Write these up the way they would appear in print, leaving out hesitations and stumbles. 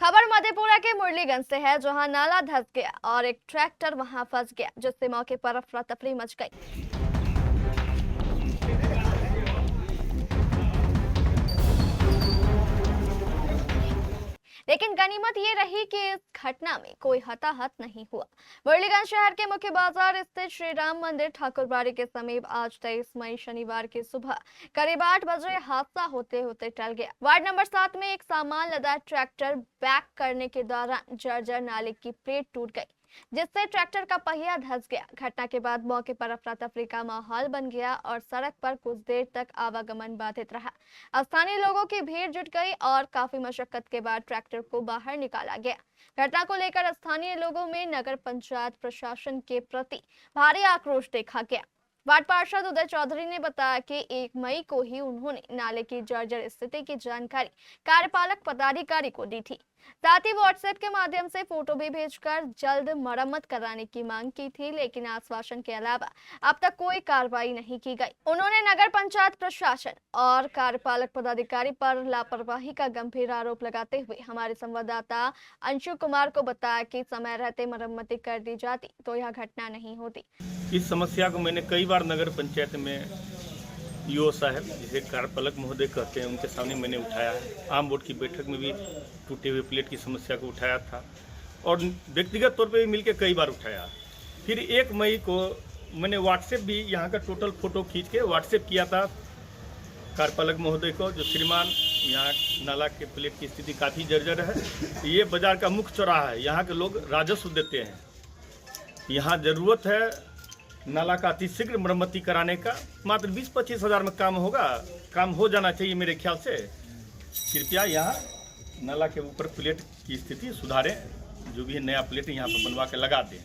खबर मधेपुरा के मुरलीगंज से है, जहां नाला धंस गया और एक ट्रैक्टर वहां फंस गया, जिससे मौके पर अफरा तफरी मच गई। लेकिन गनीमत ये रही कि इस घटना में कोई हताहत नहीं हुआ। मुरलीगंज शहर के मुख्य बाजार स्थित श्री राम मंदिर ठाकुरबाड़ी के समीप आज 23 मई शनिवार की सुबह करीब 8 बजे हादसा होते होते टल गया। वार्ड नंबर 7 में एक सामान लदा ट्रैक्टर बैक करने के दौरान जर्जर नाले की प्लेट टूट गई, जिससे ट्रैक्टर का पहिया धंस गया। घटना के बाद मौके पर अफरा तफरी का माहौल बन गया और सड़क पर कुछ देर तक आवागमन बाधित रहा। स्थानीय लोगों की भीड़ जुट गई और काफी मशक्कत के बाद ट्रैक्टर को बाहर निकाला गया। घटना को लेकर स्थानीय लोगों में नगर पंचायत प्रशासन के प्रति भारी आक्रोश देखा गया। वार्ड पार्षद उदय चौधरी ने बताया कि 1 मई को ही उन्होंने नाले की जर्जर स्थिति की जानकारी कार्यपालक पदाधिकारी को दी थी। साथ ही व्हाट्सएप के माध्यम से फोटो भी भेजकर जल्द मरम्मत कराने की मांग की थी, लेकिन आश्वासन के अलावा अब तक कोई कार्रवाई नहीं की गई। उन्होंने नगर पंचायत प्रशासन और कार्यपालक पदाधिकारी पर लापरवाही का गंभीर आरोप लगाते हुए हमारे संवाददाता अंशु कुमार को बताया कि समय रहते मरम्मती कर दी जाती तो यह घटना नहीं होती। इस समस्या को मैंने कई बार नगर पंचायत में ईओ साहब, जिसे कार्यपालक महोदय कहते हैं, उनके सामने मैंने उठाया है। आम बोर्ड की बैठक में भी टूटे हुए प्लेट की समस्या को उठाया था और व्यक्तिगत तौर पे भी मिलकर कई बार उठाया। फिर 1 मई को मैंने व्हाट्सएप भी यहाँ का टोटल फोटो खींच के व्हाट्सएप किया था कार्यपालक महोदय को, जो श्रीमान यहाँ नाला के प्लेट की स्थिति काफ़ी जर्जर है। ये बाजार का मुख्य चौराहा है, यहाँ के लोग राजस्व देते हैं। यहाँ ज़रूरत है नाला का अति शीघ्र मरम्मती कराने का। मात्र 20-25 हज़ार में काम होगा, काम हो जाना चाहिए मेरे ख्याल से। कृपया यहाँ नाला के ऊपर प्लेट की स्थिति सुधारें, जो भी है नया प्लेट यहाँ पर बनवा के लगा दें।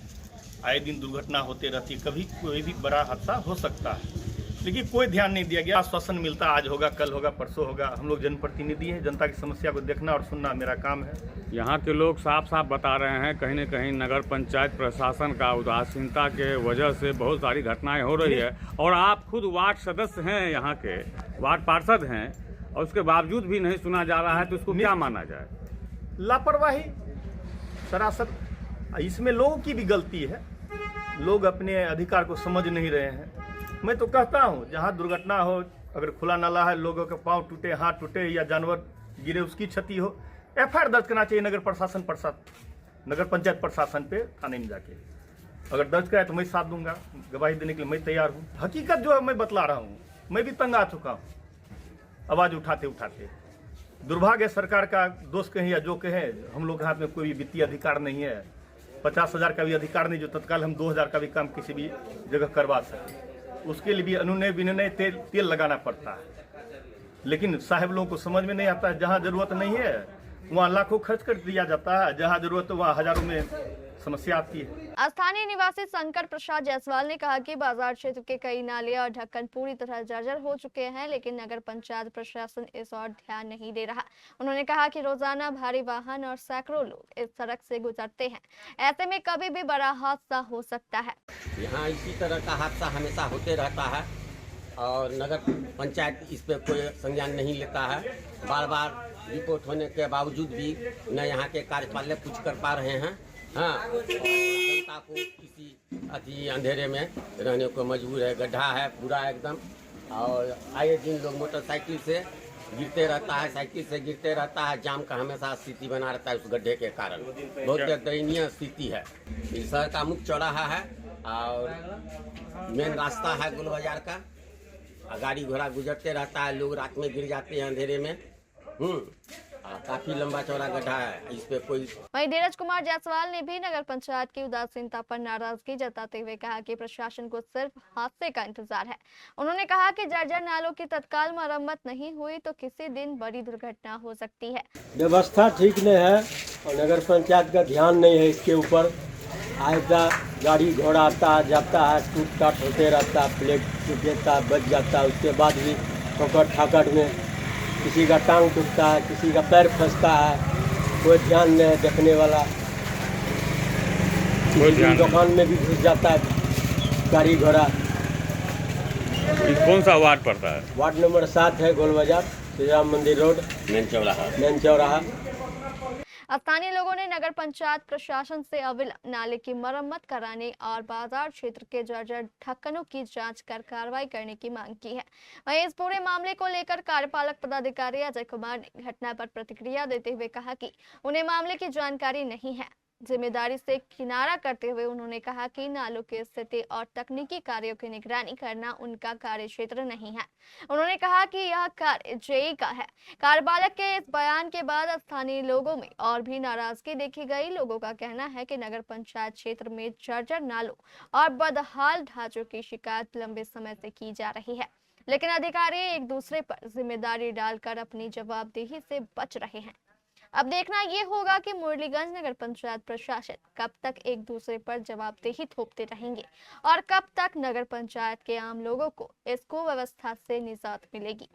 आए दिन दुर्घटना होते रहती है, कभी कोई भी बड़ा हादसा हो सकता है, लेकिन कोई ध्यान नहीं दिया गया। आश्वासन मिलता आज होगा, कल होगा, परसों होगा। हम लोग जनप्रतिनिधि हैं, जनता की समस्या को देखना और सुनना मेरा काम है। यहाँ के लोग साफ साफ बता रहे हैं कहीं न कहीं नगर पंचायत प्रशासन का उदासीनता के वजह से बहुत सारी घटनाएं हो रही है, और आप खुद वार्ड सदस्य हैं, यहाँ के वार्ड पार्षद हैं, और उसके बावजूद भी नहीं सुना जा रहा है, तो उसको क्या माना जाए? लापरवाही सरासर। इसमें लोगों की भी गलती है, लोग अपने अधिकार को समझ नहीं रहे हैं। मैं तो कहता हूँ जहाँ दुर्घटना हो, अगर खुला नाला है, लोगों के पाँव टूटे, हाथ टूटे या जानवर गिरे, उसकी क्षति हो, एफआईआर दर्ज करना चाहिए नगर पंचायत प्रशासन पे, थाने में जाके। अगर दर्ज कराए तो मैं साथ दूंगा, गवाही देने के लिए मैं तैयार हूँ। हकीकत जो है मैं बतला रहा हूँ, मैं भी तंग आ चुका हूँ आवाज़ उठाते उठाते। दुर्भाग्य सरकार का दोष कहें या जो कहें, हम लोग के हाथ में कोई भी वित्तीय अधिकार नहीं है। 50,000 का भी अधिकार नहीं जो तत्काल हम 2,000 का भी काम किसी भी जगह करवा सकें। उसके लिए भी अनुनय विनय तेल लगाना पड़ता है, लेकिन साहब लोगों को समझ में नहीं आता है। जहाँ जरूरत नहीं है वहाँ लाखों खर्च कर दिया जाता है, जहाँ जरूरत है वहाँ हजारों में समस्या आती है। स्थानीय निवासी शंकर प्रसाद जायसवाल ने कहा कि बाजार क्षेत्र के कई नाले और ढक्कन पूरी तरह जर्जर हो चुके हैं, लेकिन नगर पंचायत प्रशासन इस ओर ध्यान नहीं दे रहा। उन्होंने कहा कि रोजाना भारी वाहन और सैकड़ों लोग इस सड़क से गुजरते हैं, ऐसे में कभी भी बड़ा हादसा हो सकता है। यहाँ इसी तरह का हादसा हमेशा होते रहता है और नगर पंचायत इस पर कोई संज्ञान नहीं लेता है। बार बार रिपोर्ट होने के बावजूद भी न यहाँ के कार्यपालक कुछ कर पा रहे हैं। हाँ, और जनता को किसी अंधेरे में रहने को मजबूर है। गड्ढा है पूरा एकदम, और आए दिन लोग मोटरसाइकिल से गिरते रहता है, साइकिल से गिरते रहता है। जाम का हमेशा स्थिति बना रहता है उस गड्ढे के कारण। बहुत दयनीय स्थिति है। इस शहर का मुख्य चौराहा है और मेन रास्ता है गोल बाजार का। गाड़ी घोड़ा गुजरते रहता है, लोग रात में गिर जाते हैं अंधेरे में। काफी लंबा चौड़ा गड्ढा है, इस पे कोई। वहीं धीरज कुमार जायसवाल ने भी नगर पंचायत की उदासीनता पर नाराजगी जताते हुए कहा कि प्रशासन को सिर्फ हादसे का इंतजार है। उन्होंने कहा कि जर्जर नालों की तत्काल मरम्मत नहीं हुई तो किसी दिन बड़ी दुर्घटना हो सकती है। व्यवस्था ठीक नहीं है और नगर पंचायत का ध्यान नहीं है इसके ऊपर। आएगा गाड़ी घोड़ा आता है जाता है, टूट टाट होते रहता है, प्लेट टूट जाता है, बच जाता है। उसके बाद भी ठोकर ठाकर में किसी का टांग टूटता है, किसी का पैर फंसता है, कोई ध्यान नहीं देखने वाला। दुकान में भी घुस जाता है गाड़ी घोड़ा। कौन सा वार्ड पड़ता है? वार्ड नंबर 7 है, गोल बाजार, श्री राम मंदिर रोड, मेन चौराहा। स्थानीय लोगों ने नगर पंचायत प्रशासन से अविलंब नाले की मरम्मत कराने और बाजार क्षेत्र के जर्जर ढक्कनों की जांच कर कार्रवाई करने की मांग की है। वहीं इस पूरे मामले को लेकर कार्यपालक पदाधिकारी अजय कुमार ने घटना पर प्रतिक्रिया देते हुए कहा कि उन्हें मामले की जानकारी नहीं है। जिम्मेदारी से किनारा करते हुए उन्होंने कहा कि नालों की स्थिति और तकनीकी कार्यों की निगरानी करना उनका कार्य क्षेत्र नहीं है। उन्होंने कहा कि यह कार्य जेई का है। कार्यपालक के इस बयान के बाद स्थानीय लोगों में और भी नाराजगी देखी गई। लोगों का कहना है कि नगर पंचायत क्षेत्र में जर्जर नालों और बदहाल ढांचों की शिकायत लंबे समय से की जा रही है, लेकिन अधिकारी एक दूसरे पर जिम्मेदारी डालकर अपनी जवाबदेही से बच रहे हैं। अब देखना ये होगा कि मुरलीगंज नगर पंचायत प्रशासन कब तक एक दूसरे पर जवाबदेही थोपते रहेंगे और कब तक नगर पंचायत के आम लोगों को इस कुव्यवस्था से निजात मिलेगी।